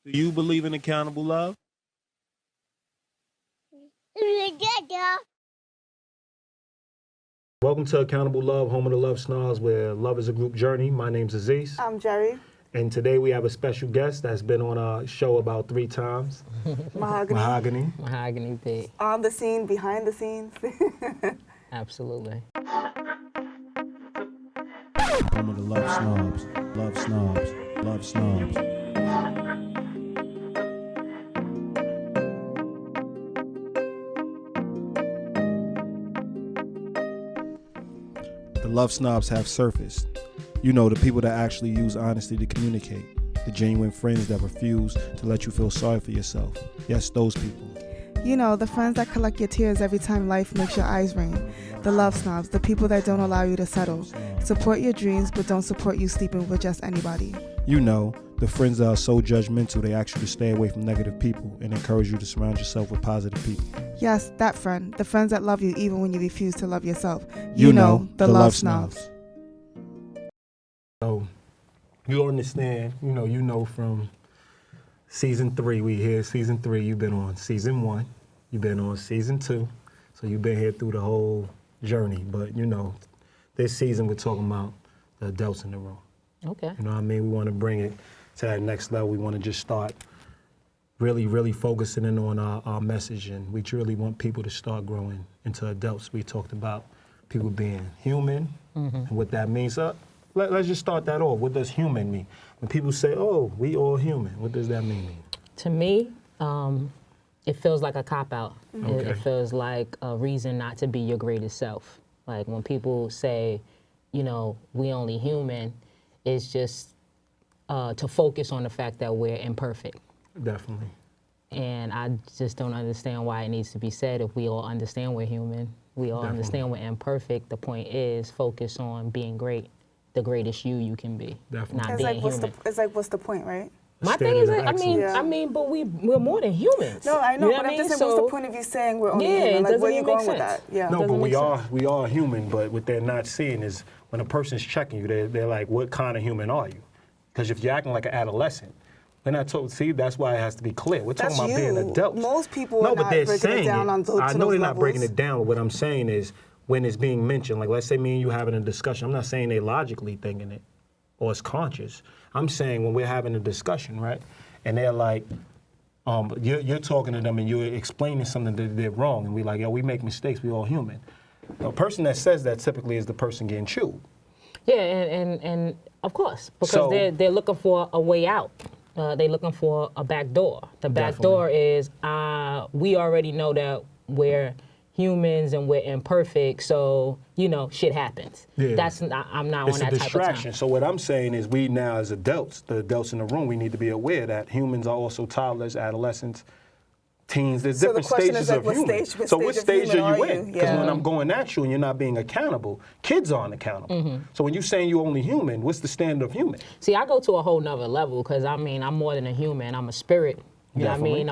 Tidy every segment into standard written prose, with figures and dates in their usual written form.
Do you believe in accountable love? Welcome to Accountable Love, home of the LoveSnobs, where love is a group journey. My name's Aziz. I'm Jerri. And today we have a special guest that's been on our show about 3 times. Mahagony. Mahagany big. On the scene, behind the scenes. Absolutely. Home of the LoveSnobs, LoveSnobs, LoveSnobs. The LoveSnobs have surfaced. You know, the people that actually use honesty to communicate. The genuine friends that refuse to let you feel sorry for yourself. Yes, those people. You know, the friends that collect your tears every time life makes your eyes rain. The LoveSnobs, the people that don't allow you to settle. Support your dreams, but don't support you sleeping with just anybody. You know, the friends that are so judgmental, they ask you to stay away from negative people and encourage you to surround yourself with positive people. Yes, that friend. The friends that love you even when you refuse to love yourself. You know, the LoveSnobs. So, you understand, you know from season 3, we here, season 3, you've been on season 1, you've been on season 2, so you've been here through the whole journey, but you know, this season we're talking about the adults in the room. Okay. You know what I mean? We want to bring it to that next level. We want to just start really focusing in on our message, and we truly want people to start growing into adults. We talked about people being human and what that means. Let's just start that off. What does human mean? When people say, oh, we all human, what does that mean? To me, it feels like a cop-out. Okay. It feels like a reason not to be your greatest self. Like when people say, you know, we only human, it's just to focus on the fact that we're imperfect. Definitely. And I just don't understand why it needs to be said if we all understand we're human. We all Definitely. understand we're imperfect. The point is focus on being great, the greatest you can be, Definitely. not It's being like, human. what's the point, right? My Standard thing is, of that, excellence. I mean, but we're more than humans. No, I know, You but what I'm just saying, So- what's the point of you saying we're only Yeah, human? it Like, doesn't where are you even going make with that? sense. Yeah. No, but Doesn't make we are human, but what they're not seeing is when a person's checking you, they're like, what kind of human are you? Because if you're acting like an adolescent, we're not told, see, that's why it has to be clear. We're talking That's about being you. adults. Most people no, are but not they're breaking it saying down on those- I to know those they're not breaking levels. it down, but what I'm saying is when it's being mentioned, like let's say me and you having a discussion, I'm not saying they logically thinking it or it's conscious. I'm saying when we're having a discussion, right, and they're like, you're talking to them and you're explaining something that they're wrong, and we're like, yo, we make mistakes, we all human. A person that says that typically is the person getting chewed. Yeah, and of course, because So- they're looking for a way out. They're looking for a back door. The back Definitely. door is we already know that we're humans and we're imperfect, so you know shit happens. Yeah. I'm not It's on a that type of distraction. time. So what I'm saying is we now as adults, the adults in the room, we need to be aware that humans are also toddlers, adolescents, teens. There's So the different question stages is, like, of what humans. stage- what So what stage of stage are human you are in? you? Because Yeah. when I'm going at you and you're not being accountable, kids aren't accountable. So when you're saying you're only human, what's the standard of human? See, I go to a whole nother level because I mean I'm more than a human. I'm a spirit. You know what I Definitely. mean?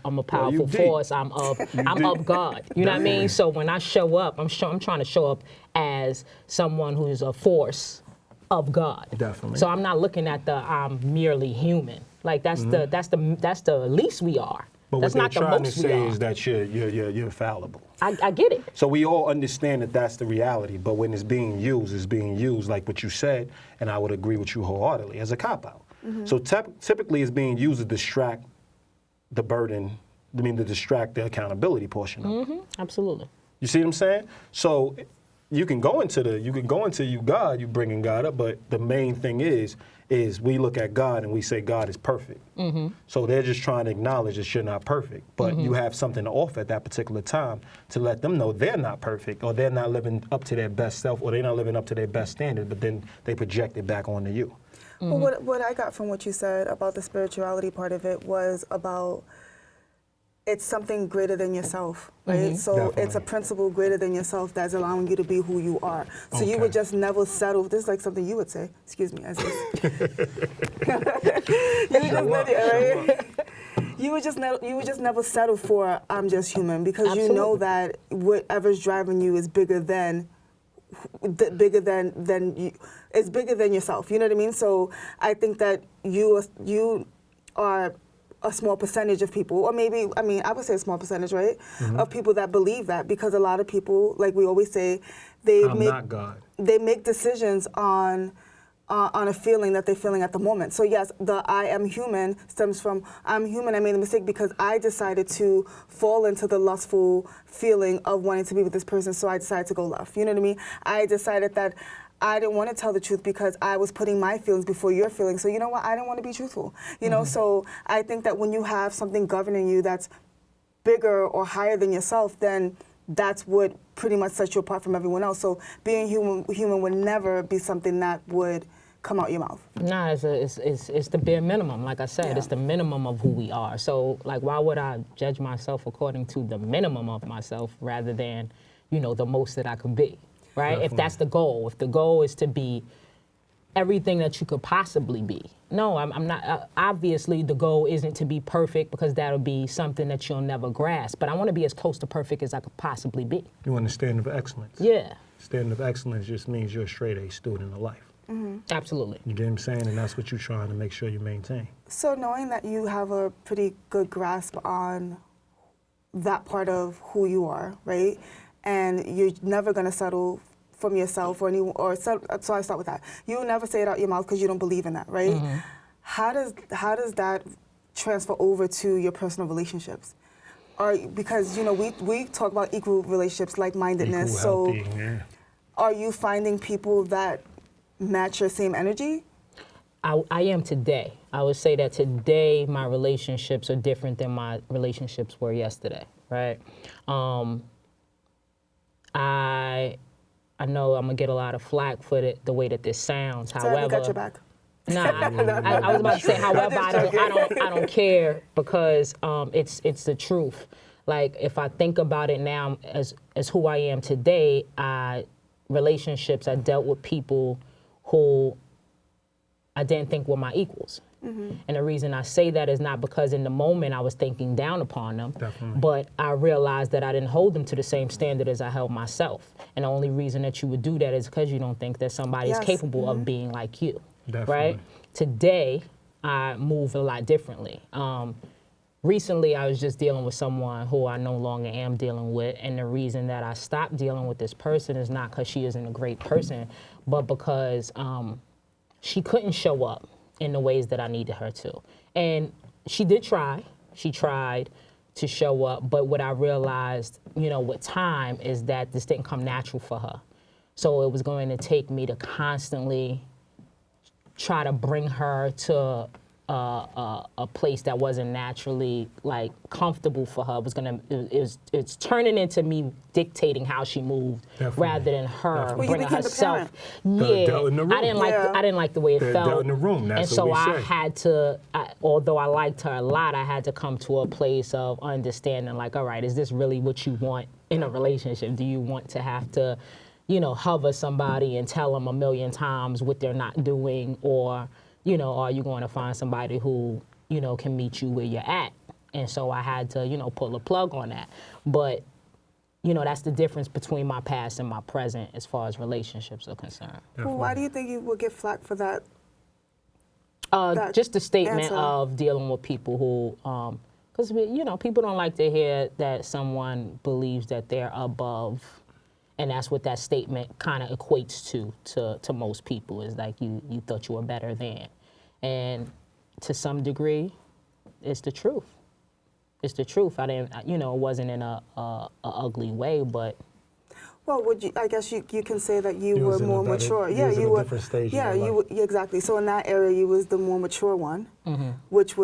I'm a you powerful deep. force. I'm of God. You know what I mean? So when I show up, I'm trying to show up as someone who's a force of God. Definitely. So I'm not looking at the I'm merely human. Like that's the least we are. But That's what not they're the trying to most we say are. is that you're fallible. I get it. So we all understand that that's the reality, but when it's being used like what you said, and I would agree with you wholeheartedly, as a cop-out. So typically it's being used to distract the burden, to distract the accountability portion of it. Absolutely. You see what I'm saying? So you can go into you God, you bringing God up, but the main thing is we look at God and we say God is perfect. So they're just trying to acknowledge that you're not perfect, but you have something off at that particular time to let them know they're not perfect, or they're not living up to their best self, or they're not living up to their best standard, but then they project it back onto you. Well, what I got from what you said about the spirituality part of it was about it's something greater than yourself, right? So Definitely. it's a principle greater than yourself that's allowing you to be who you are. So you Okay. would just never settle. This is like something you would say. Excuse me, Aziz. You would just never settle for I'm just human, because you know Absolutely. that whatever's driving you is bigger than you. It's bigger than yourself. You know what I mean? So I think that you are a small percentage of people, or maybe, I mean, I would say a small percentage, right, of people that believe that, because a lot of people, like we always say, I'm not God. They make decisions on a feeling that they're feeling at the moment. So yes, the I am human stems from I'm human, I made a mistake because I decided to fall into the lustful feeling of wanting to be with this person, so I decided to go left. You know what I mean? I decided that I didn't want to tell the truth because I was putting my feelings before your feelings. So you know what? I didn't want to be truthful. You know, so I think that when you have something governing you that's bigger or higher than yourself, then that's what pretty much sets you apart from everyone else. So being human would never be something that would come out your mouth. Nah, it's the bare minimum. Like I said, it's the minimum of who we are. So like, why would I judge myself according to the minimum of myself rather than, you know, the most that I could be? Right? Definitely. If that's the goal, if the goal is to be everything that you could possibly be. No, I'm not. Obviously, the goal isn't to be perfect because that'll be something that you'll never grasp. But I want to be as close to perfect as I could possibly be. You want a standard of excellence. Yeah. Standard of excellence just means you're a straight A student of life. Absolutely. You get what I'm saying? And that's what you're trying to make sure you maintain. So knowing that you have a pretty good grasp on that part of who you are, right? And you're never going to settle from yourself so I start with that. You'll never say it out your mouth because you don't believe in that, right? How does that transfer over to your personal relationships? Because, you know, we talk about equal relationships, like-mindedness. Equal, healthy, yeah. Are you finding people that match your same energy? I am today. I would say that today my relationships are different than my relationships were yesterday, right? I know I'm gonna get a lot of flack for the way that this sounds. Sorry, However, I got your back. Nah, I was about to say. However, I don't care because it's the truth. Like if I think about it now as who I am today, relationships, I dealt with people who I didn't think were my equals. And the reason I say that is not because in the moment I was thinking down upon them, but I realized that I didn't hold them to the same standard as I held myself. And the only reason that you would do that is because you don't think that somebody is capable of being like you, right? Today, I move a lot differently. Recently, I was just dealing with someone who I no longer am dealing with, and the reason that I stopped dealing with this person is not because she isn't a great person, but because she couldn't show up in the ways that I needed her to. And she did try. She tried to show up, but what I realized, you know, with time is that this didn't come natural for her. So it was going to take me to constantly try to bring her to a place that wasn't naturally like comfortable for her. It's turning into me dictating how she moved rather than her bringing herself. Yeah, I didn't like the way it felt. In the room. That's and so what we I say. had to, although I liked her a lot, I had to come to a place of understanding. Like, all right, is this really what you want in a relationship? Do you want to have to, you know, hover somebody and tell them a million times what they're not doing, or you know, are you going to find somebody who, you know, can meet you where you're at? And so I had to, you know, pull a plug on that. But, you know, that's the difference between my past and my present as far as relationships are concerned. Well, why do you think you would get flack for that? Just the statement answer. of dealing with people who, because, you know, people don't like to hear that someone believes that they're above. And that's what that statement kind of equates to most people, is like you thought you were better than. And to some degree, it's the truth. It's the truth. I didn't, you know, it wasn't in a ugly way, but. Well, I guess you can say that you were was in more a better- mature. you Yeah, was in you a were. different stage Yeah, in your you life. were, exactly. So in that area, you was the more mature one, which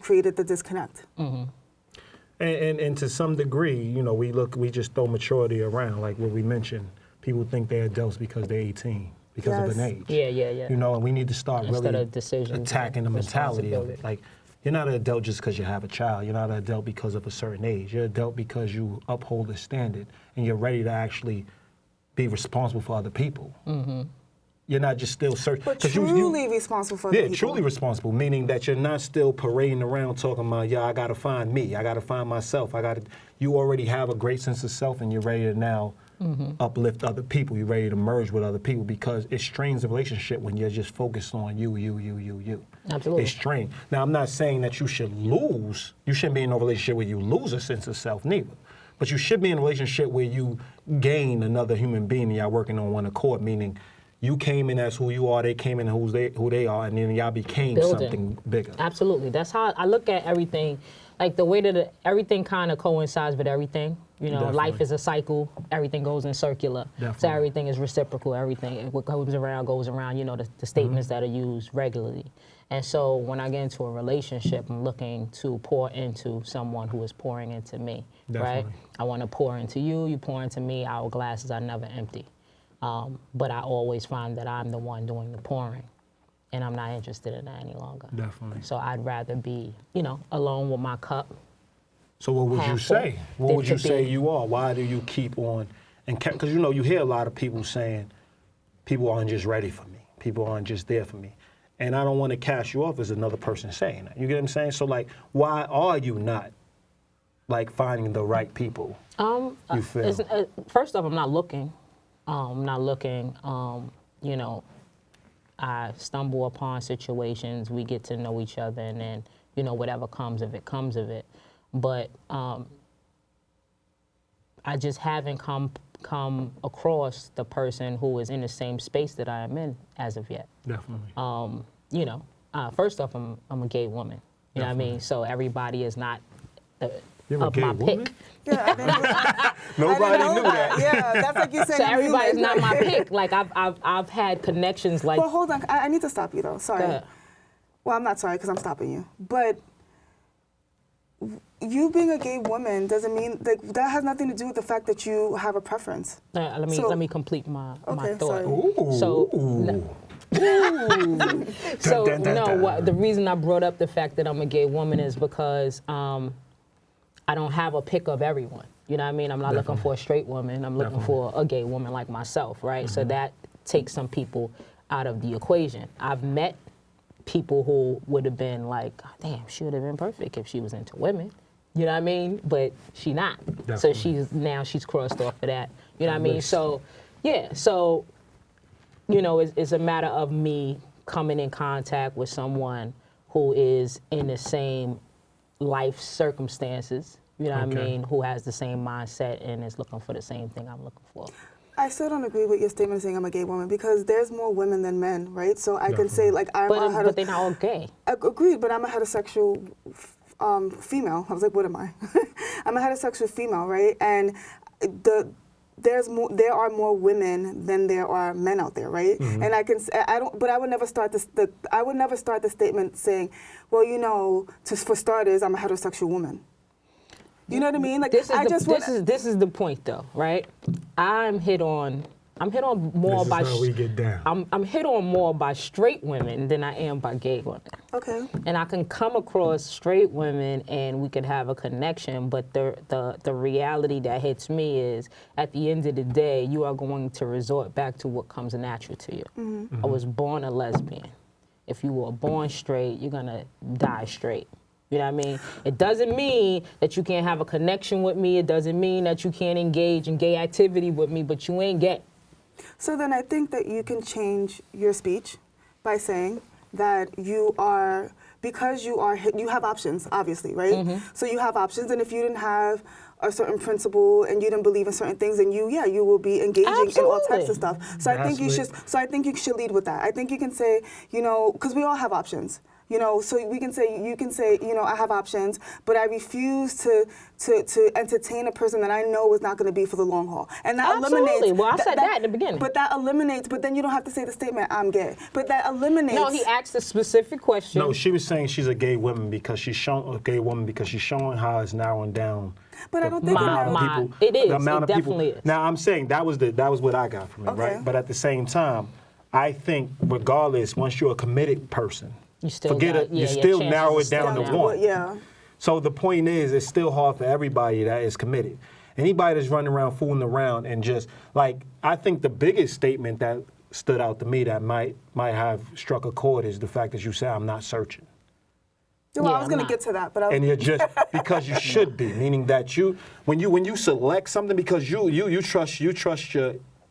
created the disconnect. And to some degree, you know, we just throw maturity around, like what we mentioned. People think they're adults because they're 18, because of an age. Yeah. You know, and we need to start Instead really of decisions, attacking the mentality of it. responsibility. Like, you're not an adult just because you have a child. You're not an adult because of a certain age. You're an adult because you uphold a standard and you're ready to actually be responsible for other people. You're not just still searching. But truly responsible for other people. Truly responsible, meaning that you're not still parading around talking about, yeah, I gotta find me, I gotta find myself, you already have a great sense of self and you're ready to now uplift other people. You're ready to merge with other people because it strains the relationship when you're just focused on you. Absolutely. It strains. Now, I'm not saying that you shouldn't be in a relationship where you lose a sense of self, neither. But you should be in a relationship where you gain another human being and y'all working on one accord, meaning you came in as who you are, they came in who they are, and then y'all became something bigger. Absolutely. That's how I look at everything. Like the way that everything kind of coincides with everything. Definitely. Life is a cycle. Everything goes in circular. Definitely. So everything is reciprocal. Everything, what goes around goes around. The statements that are used regularly. And so when I get into a relationship, I'm looking to pour into someone who is pouring into me, right? I want to pour into you. You pour into me. Our glasses are never empty. But I always find that I'm the one doing the pouring. And I'm not interested in that any longer. Definitely. So I'd rather be, alone with my cup. So what would you say? What would you say you are? Why do you keep on? Because you hear a lot of people saying, people aren't just ready for me. People aren't just there for me. And I don't want to cast you off as another person saying that. You get what I'm saying? So why are you not finding the right people? You feel? First off, I'm not looking. I stumble upon situations, we get to know each other, and then, whatever comes of it, comes of it. But I just haven't come across the person who is in the same space that I am in as of yet. Definitely. First off, I'm a gay woman. You know what I mean? So everybody is not You're a gay my woman? pick. Yeah, Nobody knew that. Yeah, that's like you saying. So everybody's not my pick. Like I've had connections like. Well, hold on. I need to stop you though. Sorry. Go ahead. Well, I'm not sorry because I'm stopping you. But you being a gay woman doesn't mean that has nothing to do with the fact that you have a preference. Let me complete my thought. Sorry. Ooh. So. So Dun, dun, dun, dun. The reason I brought up the fact that I'm a gay woman is because I don't have a pick of everyone. You know what I mean? I'm not looking for a straight woman. I'm looking for a gay woman like myself, right? So that takes some people out of the equation. I've met people who would have been like, damn, she would have been perfect if she was into women. You know what I mean? But she not. Definitely. So she's crossed off of that. You know what I mean? So, yeah. So, it's a matter of me coming in contact with someone who is in the same life circumstances, you know what I mean, who has the same mindset and is looking for the same thing I'm looking for. I still don't agree with your statement saying I'm a gay woman because there's more women than men, right? So I can say I'm but they're not all gay. Agreed, but I'm a heterosexual female. I was like, what am I? I'm a heterosexual female, right? And there are more women than there are men out there, right? And I would never start the statement saying, well, for starters, I'm a heterosexual woman. You know what I mean? Like this is the point though, right? I'm hit on more by how we get down. I'm hit on more by straight women than I am by gay women. Okay. And I can come across straight women and we could have a connection, but the reality that hits me is at the end of the day, you are going to resort back to what comes natural to you. I was born a lesbian. If you were born straight, you're gonna die straight. You know what I mean? It doesn't mean that you can't have a connection with me. It doesn't mean that you can't engage in gay activity with me, but you ain't gay. So then I think that you can change your speech by saying that you have options, obviously, right? So you have options, and if you didn't have a certain principle and you didn't believe in certain things, then you will be engaging in all types of stuff. So I think you should lead with that. I think you can say, because we all have options. So you can say, I have options, but I refuse to entertain a person that I know is not going to be for the long haul. And that eliminates. Well, I said that in the beginning. But that eliminates. But then you don't have to say the statement, "I'm gay." But that eliminates. No, he asked a specific question. No, she was saying she's a gay woman because she's showing how it's narrowing down. But I don't think it is. The amount it of definitely people. is. Now I'm saying that was what I got from it, Okay. right? But at the same time, I think regardless, once you're a committed person. You still narrow it down to one. Yeah. So the point is, it's still hard for everybody that is committed. Anybody that's running around fooling around and just I think the biggest statement that stood out to me that might have struck a chord is the fact that you said I'm not searching. Well, Yeah, I was going to I'm get to that, but I And you're just because you should be, meaning that when you select something because you trust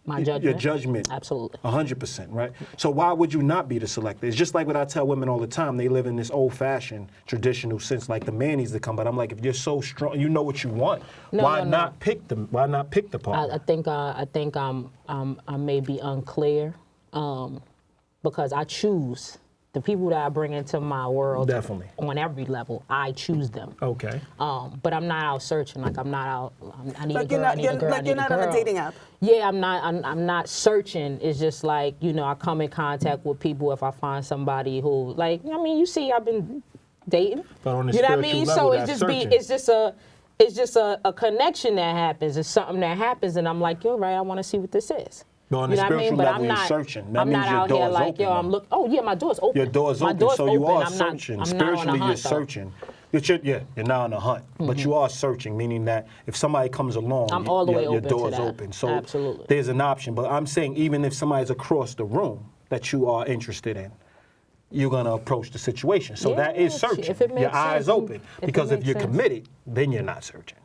My your judgment. judgment. Absolutely. 100%, right? So why would you not be the selector? It's just like what I tell women all the time. They live in this old-fashioned, traditional sense, like the man needs to come. But I'm like, if you're so strong, you know what you want. Why not pick the partner? I think I may be unclear because I choose the people that I bring into my world. Definitely. On every level, I choose them. Okay. But I'm not out searching. Like I'm not out. I need like a girl. I need a girl. I need you're not a girl. on a dating app. Yeah, I'm not. I'm not searching. It's just like I come in contact with people if I find somebody who you see, I've been dating. But on the you know what I spiritual mean? level, So that's searching. it's just a connection that happens. It's something that happens, and I'm like, you're right. I want to see what this is. But on the you know what I spiritual mean? But level, I'm you're not searching. That I'm means not your out here door's like, open yo, I'm now. look. Oh yeah, my door's open. Your door's My open, door's so you open. are I'm searching. Not, I'm Spiritually, not on a you're hunt, though. searching. You're not on a hunt, but you are searching, meaning that if somebody comes along, I'm all the way your open to door's that. open. So Absolutely. there's an option. But I'm saying even if somebody's across the room that you are interested in, you're gonna approach the situation. So that is searching. If it makes your eyes sense, open. Because if makes you're sense. committed, then you're not searching.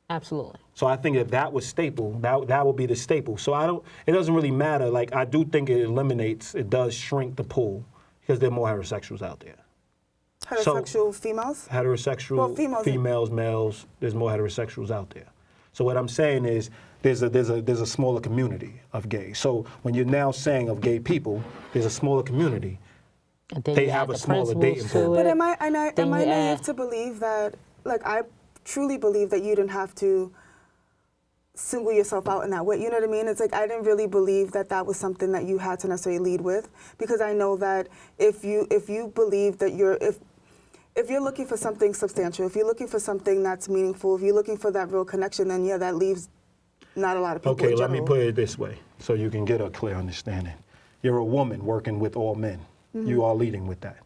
Absolutely. So I think if that was staple, that would be the staple. So it doesn't really matter. Like I do think it does shrink the pool because there are more heterosexuals out there. Heterosexual females? Heterosexual females. females, males, there's more heterosexuals out there. So what I'm saying is there's a smaller community of gays. So when you're now saying of gay people, there's a smaller community. And then They you have add a the smaller principles dating to pool. it. But am I Then you naive add- to believe that, like, I truly believe that you didn't have to single yourself out in that way? You know what I mean? It's like I didn't really believe that that was something that you had to necessarily lead with, because I know that if you believe that if you're looking for something substantial, if you're looking for something that's meaningful, if you're looking for that real connection, then yeah, that leaves not a lot of people Okay, in let me general. put it this way so you can get a clear understanding. You're a woman working with all men. You are leading with that.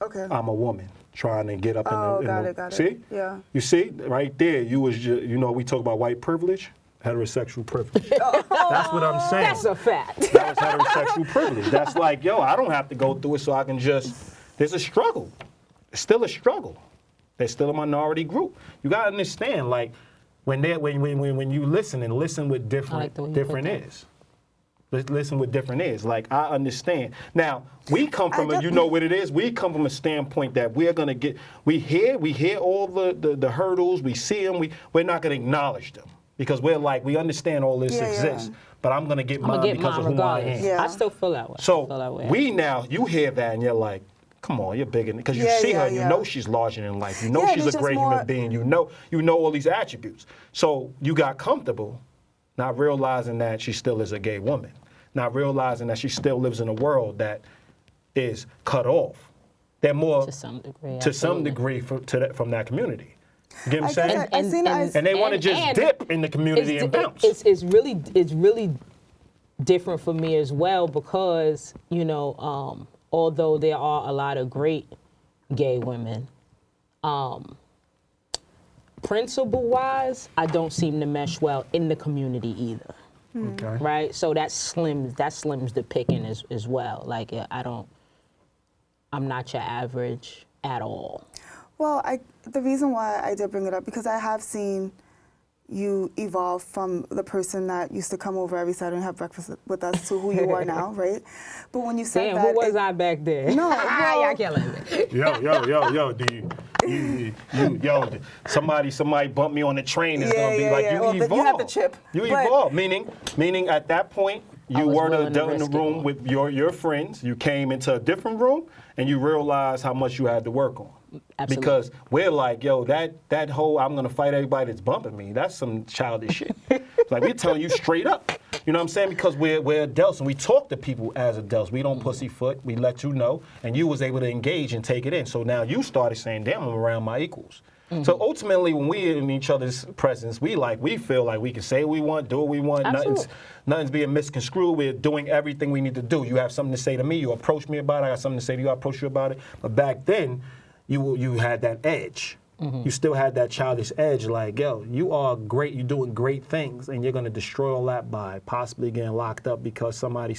Okay. I'm a woman trying to get up Oh, in got the it. see? Yeah. You see? Right there, we talk about white privilege, heterosexual privilege. That's what I'm saying. That's a fact. That was heterosexual privilege. That's like, yo, I don't have to go through it so I can there's a struggle. It's still a struggle. There's still a minority group. You gotta understand, like, when you listen with like the way you different put that. ears. Listen with different ears. Like, I understand. Now, we come from you know what it is? We come from a standpoint that we're gonna we hear all the hurdles, we see them, we're not gonna acknowledge them. Because we're like, we understand all this exists, but I'm gonna get mine because of who I am. Yeah. I still feel that way. So you hear that and you're like, come on, you're bigger, because you see her, you know she's larger than life, you know Yeah, she's it's a just great more- human being, you know all these attributes. So you got comfortable, not realizing that she still is a gay woman, not realizing that she still lives in a world that is cut off. They're more to some degree. to some absolutely. degree from that community. You get what I'm I saying? guess I seen And they want to just dip in the community and bounce. It's really different for me as well, because although there are a lot of great gay women, principle-wise, I don't seem to mesh well in the community either. Okay. Right? So that slims the picking as well. Like I'm not your average at all. Well, the reason why I did bring it up, because I have seen you evolve from the person that used to come over every Saturday and have breakfast with us to who you are now, right? But when you said Damn, that, who was I back then? No, well, y'all killing me. Yo, somebody bump me on the train. It's gonna be like you Well, evolve. you have the chip. You But- evolve, meaning at that point I you was weren't willing to in the risk it room all. with your friends. You came into a different room and you realized how much you had to work on. Absolutely. Because we're like, yo, that whole I'm gonna fight everybody that's bumping me. That's some childish shit. It's like we're telling you straight up. You know what I'm saying? Because we're adults and we talk to people as adults. We don't pussyfoot. We let you know, and you was able to engage and take it in. So now you started saying, "Damn, I'm around my equals." So ultimately, when we in each other's presence, we feel like we can say what we want, do what we want. Absolutely. Nothing's being misconstrued. We're doing everything we need to do. You have something to say to me, you approach me about it. I got something to say to you, I approach you about it. But back then, you had that edge. You still had that childish edge, like, yo, you are great, you're doing great things, and you're gonna destroy all that by possibly getting locked up because somebody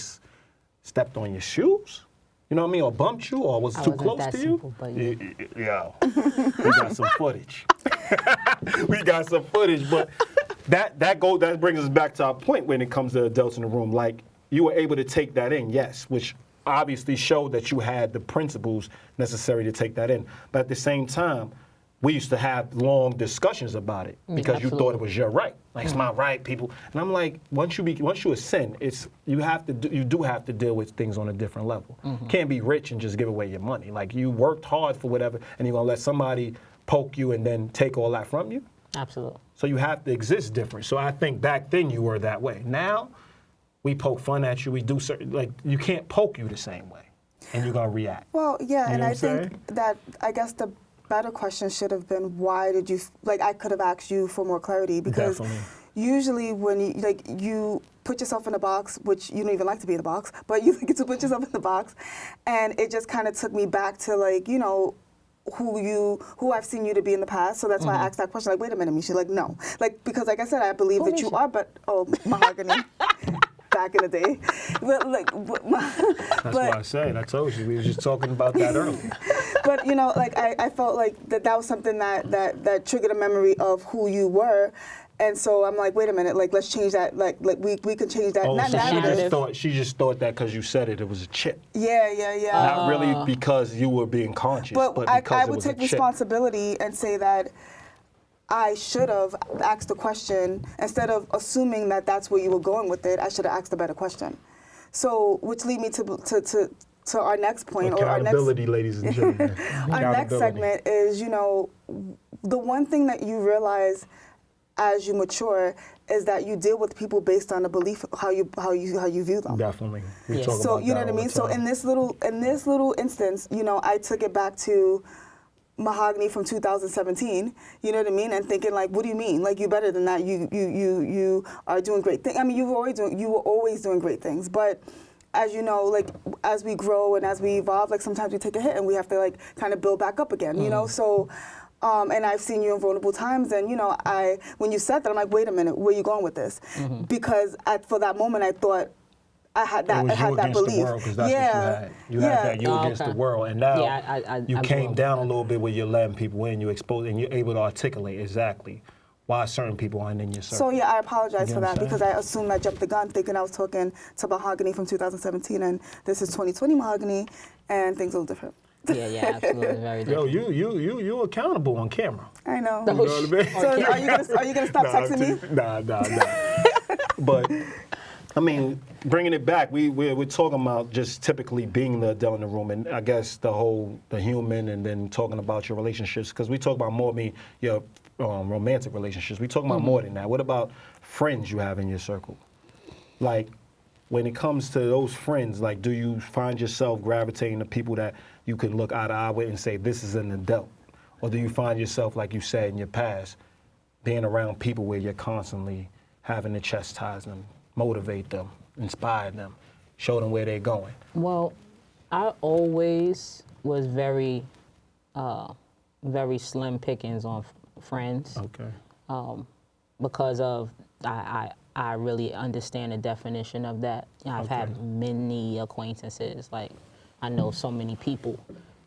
stepped on your shoes? You know what I mean? Or bumped you, or was too wasn't close that to simple, you? but Yeah. We got some footage. We got some footage, but that brings us back to our point when it comes to adults in the room. Like, you were able to take that in, yes, which obviously showed that you had the principles necessary to take that in. But at the same time, we used to have long discussions about it because you thought it was your right. Like, it's my right, people. And I'm like, once you ascend, you do have to deal with things on a different level. You can't be rich and just give away your money. Like, you worked hard for whatever, and you're gonna let somebody poke you and then take all that from you? Absolutely. So you have to exist different. So I think back then you were that way. Now, we poke fun at you, we do certain, like, you can't poke you the same way, and you're gonna react. Well, yeah, You and know I what I'm think saying? that, I guess the better question should have been, why did you, like, I could have asked you for more clarity, because Definitely. usually when you put yourself in a box, which you don't even like to be in a box, but you get to put yourself in the box, and it just kind of took me back to, like, you know, who I've seen you to be in the past. So that's why I asked that question, like, wait a minute, Misha, like, no. Like, because like I said, I believe that you Misha? are, but, Mahagony. Back in the day. But, like, That's why I said, I told you, we were just talking about that earlier. But, you know, like, I felt like that was something that triggered a memory of who you were. And so I'm like, wait a minute, like, let's change that. Like we could change that. Oh, Not so narrative. she just thought that because you said it was a chip. Yeah. Not really because you were being conscious, but because I it would was a take chip. responsibility and say that I should have asked the question instead of assuming that that's where you were going with it. I should have asked a better question. So, which lead me to our next point, or our next Accountability, ladies and gentlemen. our next segment is, you know, the one thing that you realize as you mature is that you deal with people based on a belief how you view them. Definitely. We Yeah. talk So about you know that what I all mean. the So time. in this little instance, you know, I took it back to Mohagany from 2017. You know what I mean, and thinking like, what do you mean? Like, you're better than that. You are doing great things. I mean, you were always doing great things, but as you know, like, as we grow and as we evolve, like, sometimes we take a hit and we have to, like, kind of build back up again. You know, so. And I've seen you in vulnerable times, and, you know, when you said that, I'm like, wait a minute, where are you going with this? Because for that moment, I thought I had that, It was you against belief. the world, because that's what you had. You had that you Oh, against okay. the world, and now Yeah, you I came grew up down a with little bit where you're letting people in, you expose, and you're able to articulate exactly why certain people aren't in your circle. So yeah, I apologize You for know what that, I'm because I assumed I jumped the gun thinking I was talking to Mahagany from 2017, and this is 2020 Mahagany, and things are a little different. Yeah, absolutely, very Yo, different. you accountable on camera. I know. You know what I mean? So are you gonna stop texting me? Nah. But I mean, bringing it back, we're talking about just typically being the adult in the room, and I guess the human, and then talking about your relationships, because we talk about more your romantic relationships. We talk about more than that. What about friends you have in your circle? Like, when it comes to those friends, like, do you find yourself gravitating to people that you can look eye to eye with and say, this is an adult? Or do you find yourself, like you said in your past, being around people where you're constantly having to chastise them, motivate them, inspire them, show them where they're going? Well, I always was very slim pickings on friends. Okay. Because of I really understand the definition of that. I've had many acquaintances, like, I know so many people,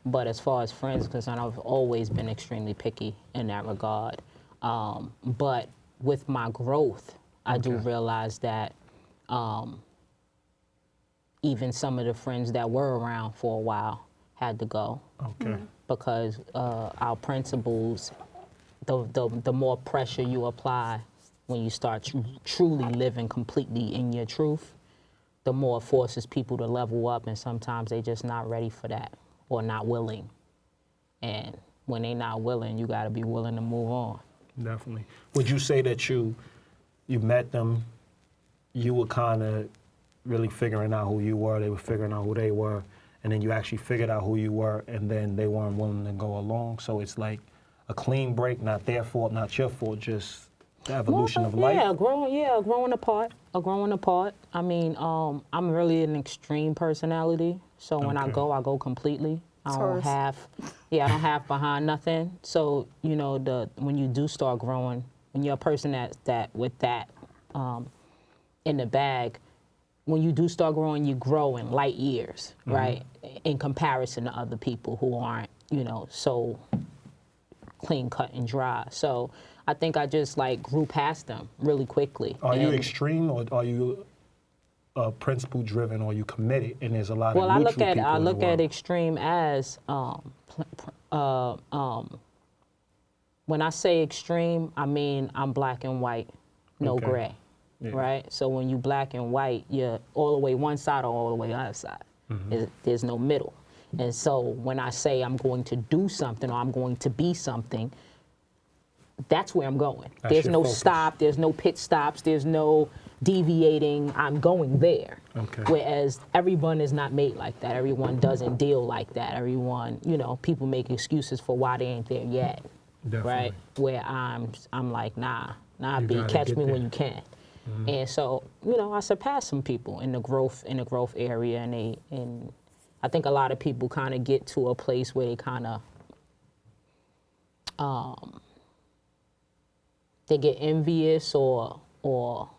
but as far as friends are concerned, I've always been extremely picky in that regard. But with my growth, I do realize that even some of the friends that were around for a while had to go. Okay. Because our principles, the more pressure you apply when you start truly living completely in your truth, the more it forces people to level up, and sometimes they just not ready for that or not willing. And when they not willing, you got to be willing to move on. Definitely. Would you say that you met them, you were kind of really figuring out who you were, they were figuring out who they were, and then you actually figured out who you were, and then they weren't willing to go along? So it's like a clean break, not their fault, not your fault, just the evolution of life? Growing apart. I mean, I'm really an extreme personality, so when I go completely. I don't have behind nothing. So, you know, when you do start growing, when you're a person that with that in the bag, when you do start growing, you grow in light years, right? In comparison to other people who aren't, so clean cut and dry. So I think I just like grew past them really quickly. Are you extreme, or are you principle driven, or are you committed? And there's a lot of neutral people in the world. I look at extreme as when I say extreme, I mean I'm black and white, no gray, right? So when you black and white, you're all the way one side or all the way the other side. There's no middle. And so when I say I'm going to do something or I'm going to be something, that's where I'm going. There's no stop, there's no pit stops, there's no deviating. I'm going there. Okay. Whereas everyone is not made like that. Everyone doesn't deal like that. Everyone, people make excuses for why they ain't there yet. Definitely. Right? Where I'm like, nah, B, catch me when you can. And so, I surpassed some people in the growth area, and I think a lot of people kind of get to a place where they kind of they get envious or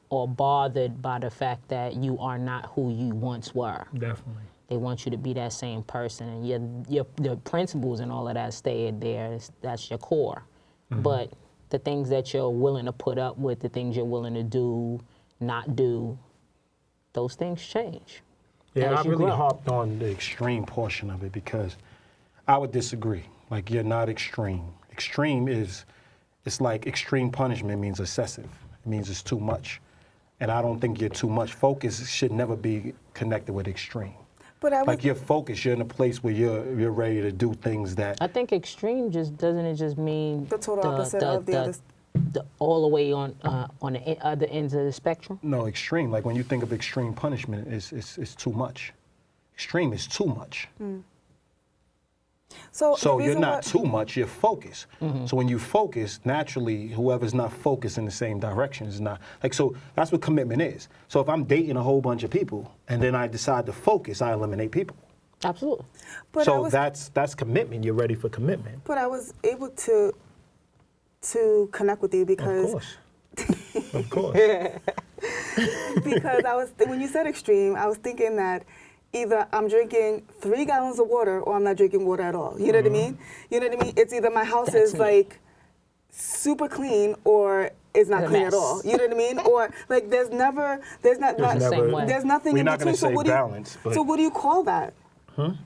bothered by the fact that you are not who you once were. Definitely. They want you to be that same person, and your principles and all of that stay there. That's your core. But the things that you're willing to put up with, the things you're willing to do, not do, those things change. Yeah, I really grow. harped on the extreme portion of it because I would disagree. Like, you're not extreme. Extreme it's like extreme punishment means excessive. It means it's too much. And I don't think you're too much. Focus should never be connected with extreme. But like, you're focused, you're in a place where you're ready to do things that... I think extreme doesn't mean... The total opposite of the other... all the way on the other ends of the spectrum? No, extreme. Like, when you think of extreme punishment, it's too much. Extreme is too much. So you're not too much, you're focused. So when you focus, naturally, whoever's not focused in the same direction is not... Like, so that's what commitment is. So if I'm dating a whole bunch of people, and then I decide to focus, I eliminate people. Absolutely. But so that's commitment. You're ready for commitment. But I was able to connect with you because... Of course. Because when you said extreme, I was thinking that either I'm drinking 3 gallons of water or I'm not drinking water at all. You know what I mean? You know what I mean? It's either my house is like super clean or it's not clean at all. You know what I mean? Or like there's nothing in between. So what do you call that?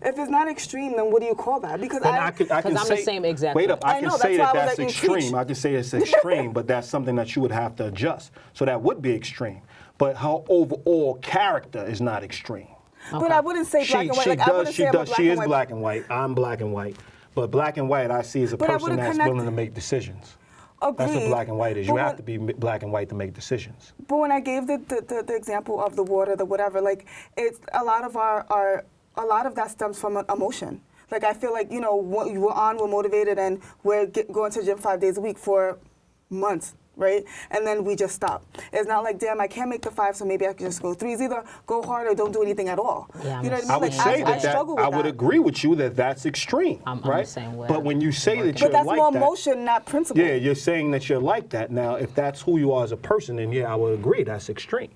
If it's not extreme, then what do you call that? Because I'm the same exact way. Wait up, I can say that's extreme. I can say it's extreme, but that's something that you would have to adjust. So that would be extreme. But her overall character is not extreme. Okay. But I wouldn't say black and white. She is black and white. I'm black and white. But black and white I see as a person that's willing to make decisions. Agreed. That's what black and white is. You have to be black and white to make decisions. But when I gave the example of the water, the whatever, like it's a lot of that stems from an emotion. Like I feel like, we're motivated and we're going to the gym 5 days a week for months. Right? And then we just stop. It's not like, damn, I can't make the 5, so maybe I can just go 3. It's either go hard or don't do anything at all. Yeah, you know what I mean? I would say I would agree with you that's extreme, I'm right? the same way. But when you say that But you're that's like more that, emotion, not principle. Yeah, you're saying that you're like that. Now, if that's who you are as a person, then yeah, I would agree that's extreme.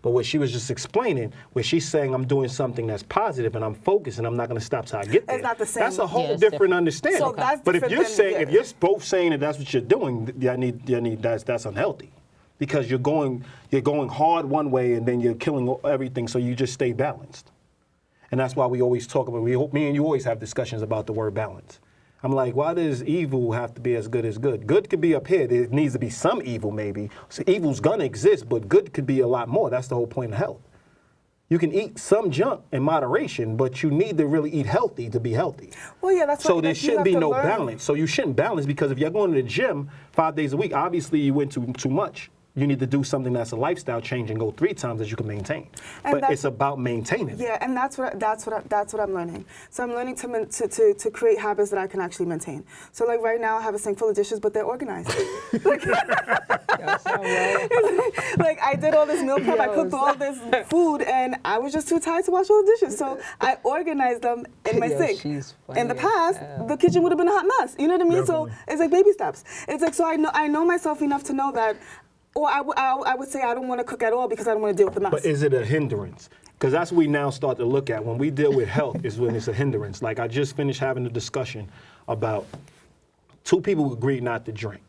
But what she was just explaining, where she's saying I'm doing something that's positive and I'm focused and I'm not going to stop till I get there. It's not the same. That's a whole different understanding. So that's but if you're saying, if you're both saying that that's what you're doing, that's unhealthy. Because you're going hard one way and then you're killing everything, so you just stay balanced. And that's why we always talk about, me and you always have discussions about the word balance. I'm like, why does evil have to be as good as good? Good could be up here. There needs to be some evil maybe. So evil's gonna exist, but good could be a lot more. That's the whole point of health. You can eat some junk in moderation, but you need to really eat healthy to be healthy. Well, yeah, that's so there shouldn't be no balance. So you shouldn't balance, because if you're going to the gym 5 days a week, obviously you went too much. You need to do something that's a lifestyle change and go 3 times that you can maintain. But it's about maintaining. Yeah, and that's what I'm learning. So I'm learning to create habits that I can actually maintain. So like right now I have a sink full of dishes, but they're organized. Like I did all this meal prep, I cooked all this food, and I was just too tired to wash all the dishes. So I organized them in my sink. In the past, the kitchen would have been a hot mess. You know what I mean? Definitely. So it's like baby steps. It's like, so I know myself enough to know that Or I would say I don't want to cook at all because I don't want to deal with the mess. But is it a hindrance? Because that's what we now start to look at. When we deal with health is when it's a hindrance. Like I just finished having a discussion about two people agreed not to drink.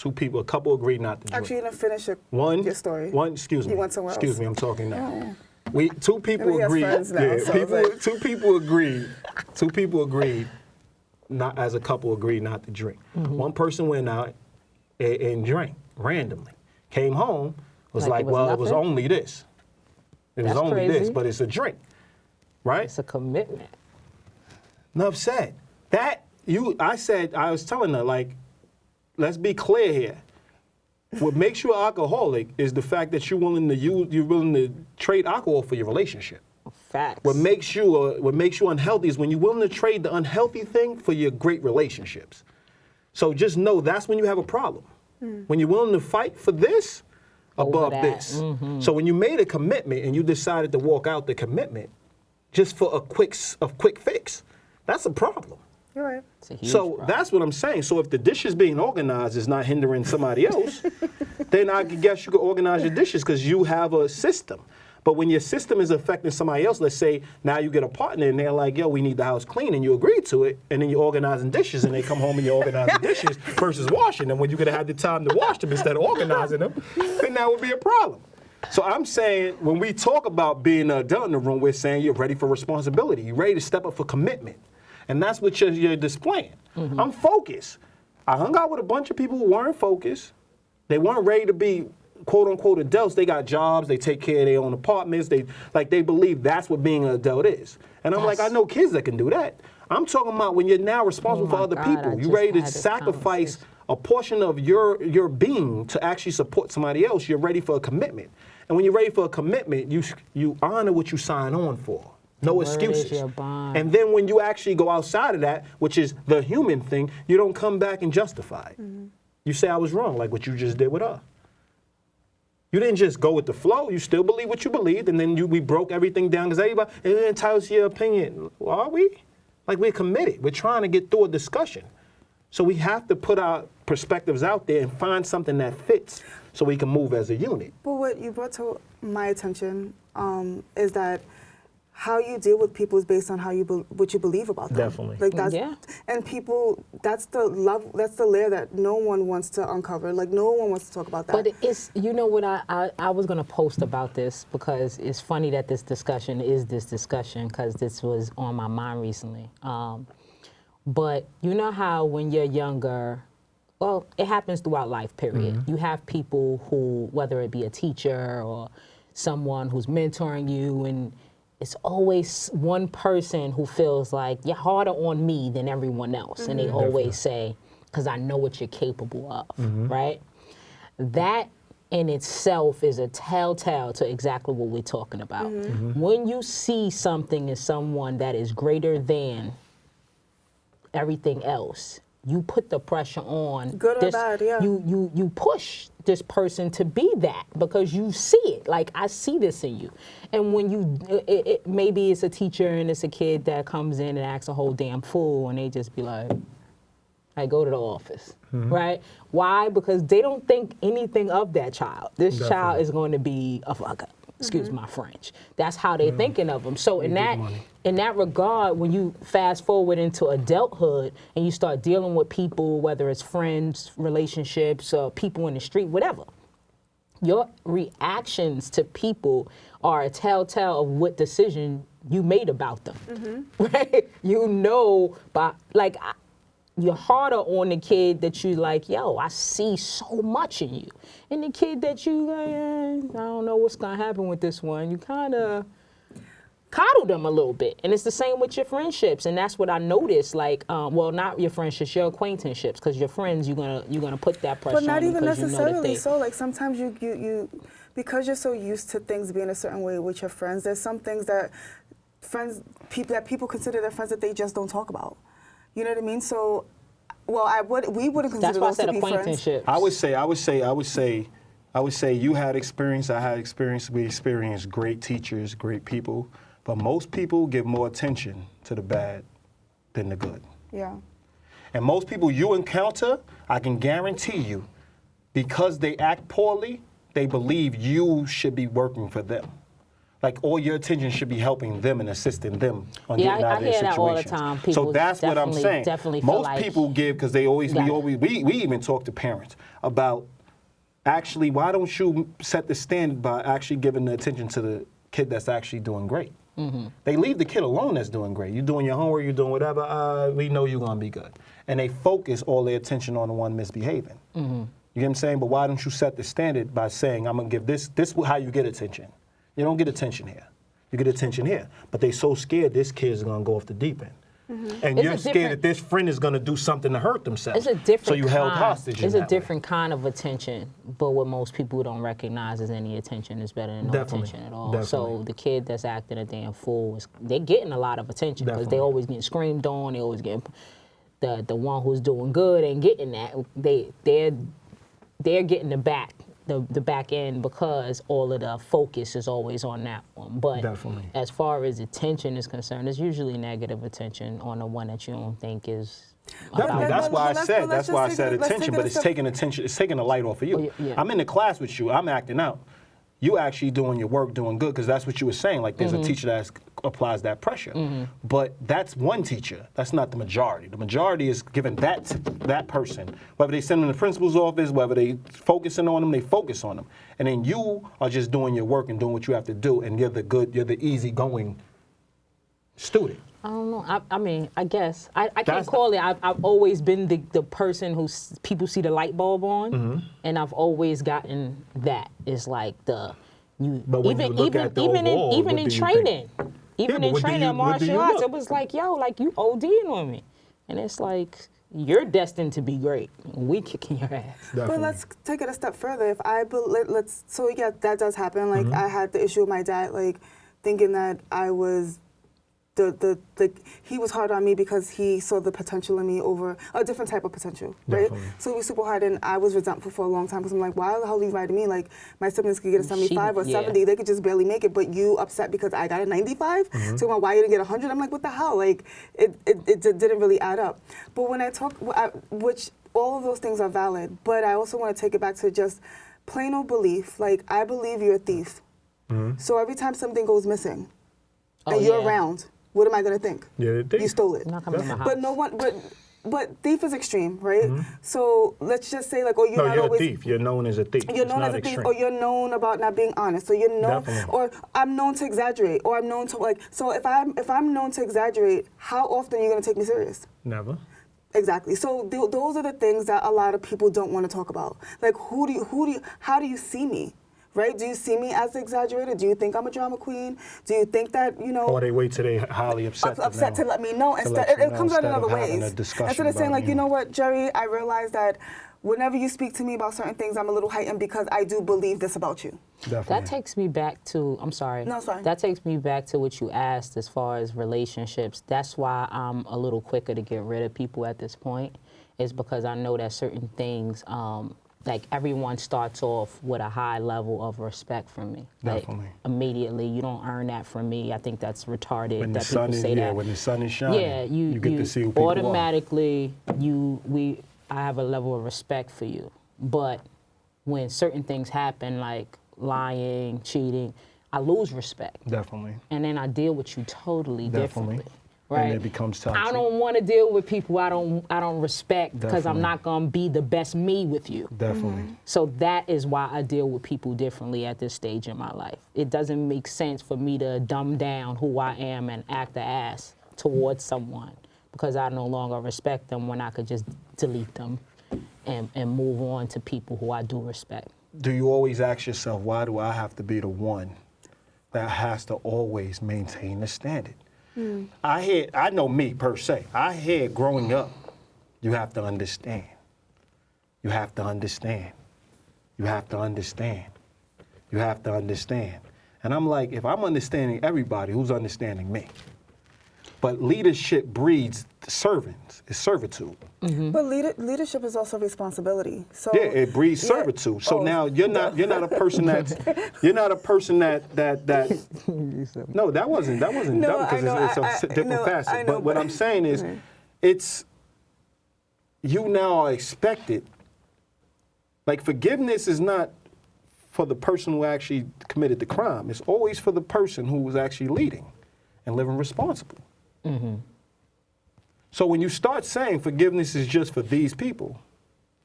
A couple agreed not to drink. Actually, you didn't finish your story. Excuse me. You went somewhere else. Excuse me, I'm talking now. Oh. Two people agreed. Two people agreed, not as a couple agreed not to drink. Mm-hmm. One person went out and drank randomly. Came home, was like, well, it was only this. It was only this, but it's a drink, right? It's a commitment. Enough said. I was telling her, like, let's be clear here. What makes you an alcoholic is the fact that you're willing to trade alcohol for your relationship. Facts. What makes you unhealthy is when you're willing to trade the unhealthy thing for your great relationships. So just know that's when you have a problem. When you're willing to fight for this above this. Mm-hmm. So when you made a commitment and you decided to walk out the commitment just for a quick fix, that's a problem. You're right. It's a huge So that's what I'm saying. So if the dishes being organized is not hindering somebody else, then I guess you could organize your dishes because you have a system. But when your system is affecting somebody else, let's say now you get a partner and they're like, yo, we need the house clean, and you agree to it, and then you're organizing dishes and they come home and you're organizing dishes versus washing them when you could have had the time to wash them instead of organizing them, then that would be a problem. So I'm saying when we talk about being an adult in the room, we're saying you're ready for responsibility. You're ready to step up for commitment. And that's what you're displaying. Mm-hmm. I'm focused. I hung out with a bunch of people who weren't focused. They weren't ready to be quote unquote adults. They got jobs, they take care of their own apartments, they believe that's what being an adult is. And I'm like, I know kids that can do that. I'm talking about when you're now responsible for other people. You're ready to sacrifice a portion of your being to actually support somebody else. You're ready for a commitment. And when you're ready for a commitment, you honor what you sign on for. No excuses. And then when you actually go outside of that, which is the human thing, you don't come back and justify it. Mm-hmm. You say I was wrong, like what you just did with her. You didn't just go with the flow. You still believe what you believed, and then we broke everything down because everybody entitled to your opinion. Well, are we? Like, we're committed. We're trying to get through a discussion. So we have to put our perspectives out there and find something that fits so we can move as a unit. But what you brought to my attention is that how you deal with people is based on what you believe about them. Definitely. Like that's, and people, that's the layer that no one wants to uncover. Like no one wants to talk about that. But it's, you know what, I was gonna post about this because it's funny that this discussion because this was on my mind recently. But you know how when you're younger, well, it happens throughout life, period. Mm-hmm. You have people who, whether it be a teacher or someone who's mentoring you, and it's always one person who feels like you're harder on me than everyone else. Mm-hmm. And they always say, because I know what you're capable of, right? That in itself is a telltale to exactly what we're talking about. Mm-hmm. When you see something in someone that is greater than everything else, you put the pressure on. Good or bad, yeah. You push this person to be that because you see it. Like, I see this in you. And when maybe it's a teacher and it's a kid that comes in and acts a whole damn fool, and they just be like, I go to the office, right? Why? Because they don't think anything of that child. This child is going to be a fucker. Excuse my French. That's how they're thinking of them. So in that regard, when you fast forward into adulthood and you start dealing with people, whether it's friends, relationships, people in the street, whatever, your reactions to people are a telltale of what decision you made about them, right? You know, you're harder on the kid that you like, yo, I see so much in you. And the kid that you, I don't know what's gonna happen with this one, you kind of coddle them a little bit. And it's the same with your friendships. And that's what I noticed, like, well, not your friendships, your acquaintanceships, because your friends, you're gonna put that pressure on. But not them even necessarily you know so. Like, sometimes you because you're so used to things being a certain way with your friends, there's some things that people consider their friends that they just don't talk about. You know what I mean? So, well, we wouldn't consider those to be friends. I would say you had experience, I had experience, we experienced great teachers, great people, but most people give more attention to the bad than the good. Yeah. And most people you encounter, I can guarantee you, because they act poorly, they believe you should be working for them. Like all your attention should be helping them and assisting them on getting out of their situations. I hear that all the time. People so that's what I'm saying. Definitely Most people give because they always, we even talk to parents about actually, why don't you set the standard by actually giving the attention to the kid that's actually doing great? Mm-hmm. They leave the kid alone that's doing great. You're doing your homework, you're doing whatever, we know you're going to be good. And they focus all their attention on the one misbehaving. Mm-hmm. You get what I'm saying? But why don't you set the standard by saying, I'm going to give this is how you get attention. You don't get attention here. You get attention here. But they so scared this kid's going to go off the deep end. Mm-hmm. And you're scared that this friend is going to do something to hurt themselves. It's a different so you held hostage in It's that a different kind of attention, but what most people don't recognize is any attention is better than no attention at all. So the kid that's acting a damn fool, they're getting a lot of attention because they always getting screamed on, they always getting, the one who's doing good ain't getting that. They're getting the back end because all of the focus is always on that one. But as far as attention is concerned, it's usually negative attention on the one that you don't think is. Definitely. That's why I said attention, but it's taking attention, it's taking the light off of you. I'm in the class with you, I'm acting out. You actually doing your work, doing good, because that's what you were saying. Like there's a teacher that applies that pressure. But that's one teacher. That's not the majority. The majority is giving that person, whether they send them to the principal's office, whether they focusing on them, they focus on them. And then you are just doing your work and doing what you have to do, and you're the easygoing student. I don't know. I mean, I guess. I can't call it. I've always been the person who people see the light bulb on, and I've always gotten that. It's like even in training. Even in training martial arts, it was like, yo, like you ODing on me. And it's like, you're destined to be great. We kicking your ass. Definitely. But let's take it a step further. If so yeah, that does happen. Like I had the issue with my dad, like thinking that I was he was hard on me because he saw the potential in me over a different type of potential, right? Definitely. So he was super hard, and I was resentful for a long time because I'm like, why the hell are you writing me? Like, my siblings could get a 75 or 70, they could just barely make it, but you upset because I got a 95? So why you didn't get 100? I'm like, what the hell? Like, it didn't really add up. But when I talk, which all of those things are valid, but I also want to take it back to just plain old belief. Like, I believe you're a thief. So every time something goes missing, and you're around, what am I going to think? You stole it. Not coming to my house. But no one, but thief is extreme, right? So let's just say like, you're a thief. You're known as a thief. You're known as a thief, or you're known about not being honest. So you're known, or I'm known to exaggerate, or I'm known to like. So if I'm known to exaggerate, how often are you going to take me serious? Never. Exactly. So those are the things that a lot of people don't want to talk about. Like how do you see me? Right? Do you see me as exaggerated? Do you think I'm a drama queen? Do you think that, Or they wait till they're highly upset. To let me know. It comes out in other ways. Instead of saying, like, you know what, Jerri, I realize that whenever you speak to me about certain things, I'm a little heightened because I do believe this about you. Definitely. That takes me back to, I'm sorry. No, it's fine. That takes me back to what you asked as far as relationships. That's why I'm a little quicker to get rid of people at this point, is because I know that certain things, like everyone starts off with a high level of respect from me. Definitely. Like immediately, you don't earn that from me. I think that's retarded when that the sun people is, say that. When the sun is shining, you get to see who people automatically, I have a level of respect for you. But when certain things happen, like lying, cheating, I lose respect. Definitely. And then I deal with you totally differently. Right. And it becomes toxic. I don't want to deal with people I don't respect because I'm not going to be the best me with you. Definitely. So that is why I deal with people differently at this stage in my life. It doesn't make sense for me to dumb down who I am and act the ass towards someone because I no longer respect them when I could just delete them and move on to people who I do respect. Do you always ask yourself, why do I have to be the one that has to always maintain the standard? I know me per se. I hear growing up, you have to understand. You have to understand. You have to understand. You have to understand. And I'm like, if I'm understanding everybody, who's understanding me? But leadership breeds servants. It's servitude. But leadership is also responsibility. So yeah, it breeds servitude. So now you're not a person that No, that wasn't dumb because it's a different facet. But what I'm saying is, it's you now are expected Like, forgiveness is not for the person who actually committed the crime. It's always for the person who was actually leading and living responsibly. So when you start saying forgiveness is just for these people,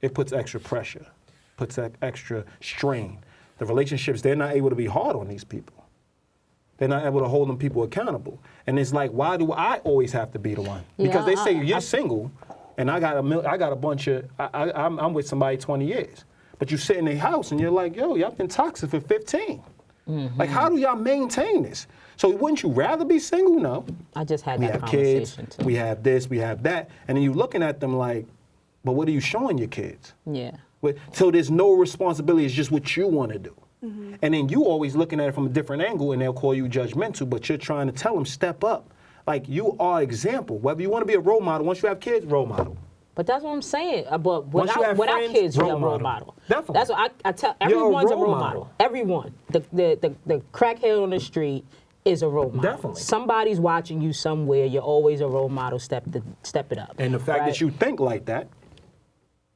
it puts extra pressure, puts extra strain. The relationships, they're not able to be hard on these people. They're not able to hold them people accountable. And it's like, why do I always have to be the one? Because they say you're single, and I got a bunch of, I'm with somebody 20 years. But you sit in their house and you're like, yo, y'all been toxic for 15. Like, how do y'all maintain this? So wouldn't you rather be single? No. I just had We that have conversation kids, too. we have this, we have that. And then you looking at them like, but what are you showing your kids? Yeah. So there's no responsibility, it's just what you want to do. And then you always looking at it from a different angle and they'll call you judgmental, but you're trying to tell them, step up. Like, you are example. Whether you want to be a role model, once you have kids, role model. But that's what I'm saying. But Once you have without friends, kids, you're a role role model. model. Definitely. That's what I tell. You're a Everyone's a role role model. model. Everyone. The crackhead on the street is a role model. Definitely. Somebody's watching you somewhere. You're always a role model. Step it up. And the fact right? that you think like that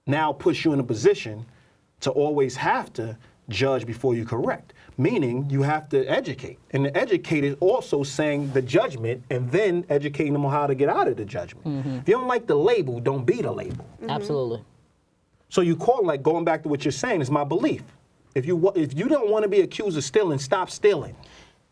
now puts you in a position to always have to judge before you correct. Meaning you have to educate. And the educate is also saying the judgment and then educating them on how to get out of the judgment. If you don't like the label, don't be the label. Absolutely. So you call, like, going back to what you're saying, is my belief. If you don't want to be accused of stealing, stop stealing.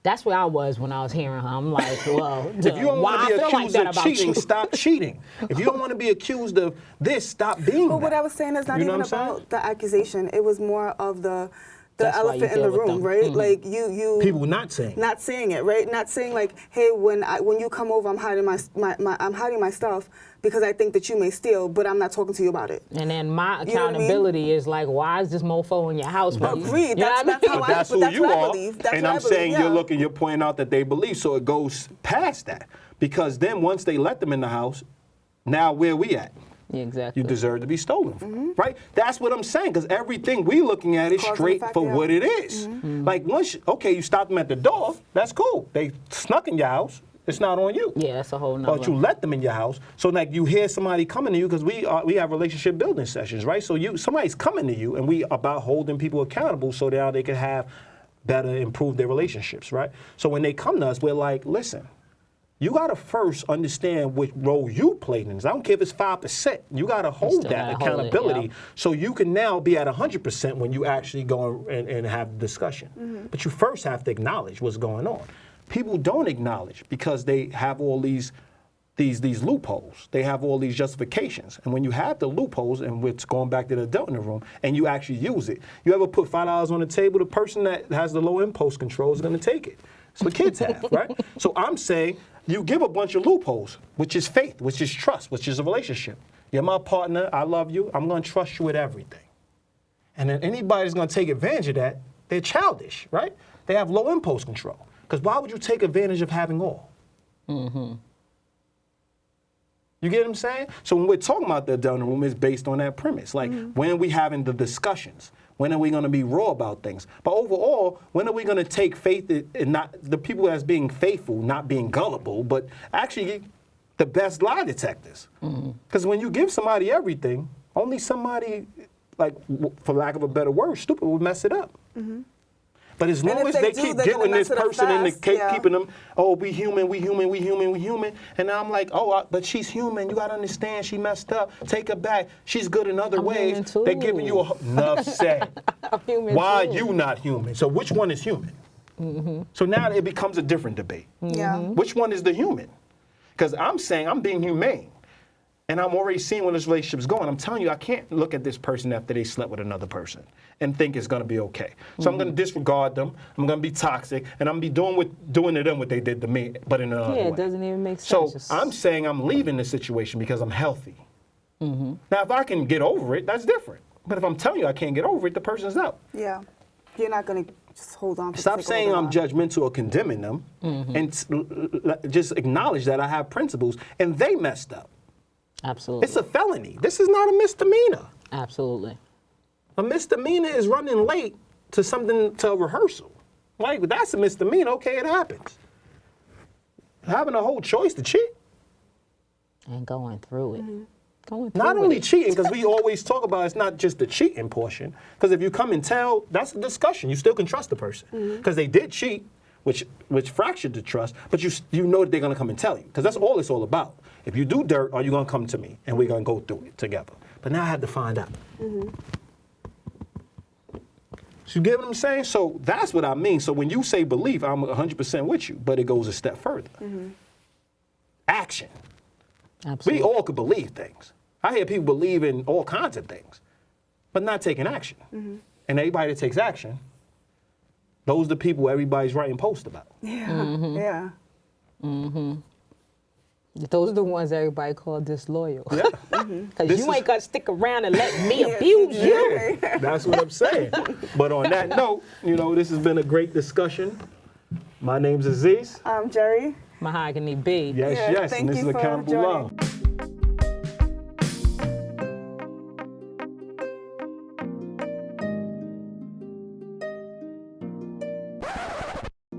That's where I was when I was hearing her. I'm like, well, If you don't why want to I be feel like accused that of about cheating, you? stop cheating. If you don't want to be accused of this, stop being But that. what I was saying is not You know even what I'm saying? about the accusation. It was more of the That's why you elephant in the deal with room, them. right? Like you People not saying. not saying it, right? Not saying like, hey, when you come over, I'm hiding my stuff because I think that you may steal, but I'm not talking to you about it. And then my You know what I mean? accountability is like, why is this mofo in your house? when you- Agreed. You know That's what I not mean? how That's but who that's you what I are. believe. That's And what I I'm believe, saying yeah. you're pointing out that they believe, so it goes past that. Because then once they let them in the house, now where we at? Yeah, exactly. You deserve to be stolen from, right? That's what I'm saying, because everything we looking at is Cause and straight effect, for yeah. what it is. Like, once, you stop them at the door, that's cool. They snuck in your house, it's not on you. Yeah, that's a whole nother. But you let them in your house, so like you hear somebody coming to you, because we have relationship building sessions, right? So somebody's coming to you, and we about holding people accountable so now they can have better, improve their relationships, right? So when they come to us, we're like, listen, you gotta first understand which role you played in this. I don't care if it's 5%. You gotta hold still that gotta hold it, accountability yeah. so you can now be at 100% when you actually go and have the discussion. But you first have to acknowledge what's going on. People don't acknowledge because they have all these loopholes. They have all these justifications. And when you have the loopholes, and it's going back to the adult in the room, and you actually use it, you ever put $5 on the table, the person that has the low impulse control is gonna take it. That's what kids have, right? So I'm saying, you give a bunch of loopholes, which is faith, which is trust, which is a relationship. You're my partner, I love you, I'm gonna trust you with everything. And then anybody that's gonna take advantage of that, they're childish, right? They have low impulse control. Because why would you take advantage of having all? You get what I'm saying? So when we're talking about the adult in the room, it's based on that premise. Like, when are we having the discussions? When are we going to be raw about things? But overall, when are we going to take faith in not the people that's being faithful, not being gullible, but actually the best lie detectors? Because when you give somebody everything, only somebody, like, for lack of a better word, stupid will mess it up. But as long if as they they do, keep they're gonna getting this mess it up person in the fast, cake, yeah. keeping them, oh, we human, and now I'm like, but she's human. You gotta understand, she messed up. Take her back. She's good in other I'm ways. human too. They're giving you enough said. I'm human Why too. are you not human? So which one is human? So now it becomes a different debate. Yeah. Which one is the human? Because I'm saying I'm being humane. And I'm already seeing where this relationship's going. I'm telling you, I can't look at this person after they slept with another person and think it's gonna be okay. So I'm gonna disregard them, I'm gonna be toxic, and I'm gonna be doing to them what they did to me, but in another way. Yeah, it doesn't even make So sense. I'm saying I'm leaving the situation because I'm healthy. Now, if I can get over it, that's different. But if I'm telling you I can't get over it, the person's out. Yeah. You're not going to just hold on. For the Stop sake of saying holding I'm on. judgmental or condemning them, and just acknowledge that I have principles, and they messed up. Absolutely. It's a felony. This is not a misdemeanor. Absolutely. A misdemeanor is running late to a rehearsal. Like, that's a misdemeanor. Okay, it happens. Having a whole choice to cheat. And going through it. Going through Not with only it. cheating, because we always talk about it's not just the cheating portion. Because if you come and tell, that's a discussion. You still can trust the person. Because they did cheat, which fractured the trust, but you know that they're going to come and tell you. Because that's all it's all about. If you do dirt, are you going to come to me? And we're going to go through it together. But now I had to find out. So you get what I'm saying? So that's what I mean. So when you say belief, I'm 100% with you, but it goes a step further. Action. Absolutely. We all could believe things. I hear people believe in all kinds of things, but not taking action. And everybody that takes action, those are the people everybody's writing posts about. Yeah. Those are the ones everybody call disloyal. Yeah. Because This you is- ain't got to stick around and let me abuse you. Yeah, that's what I'm saying. But on that note, this has been a great discussion. My name's Aziz. Jerri. Mahagany B. Yes, Yeah, yes, thank and this you is for Accountable joining. Love.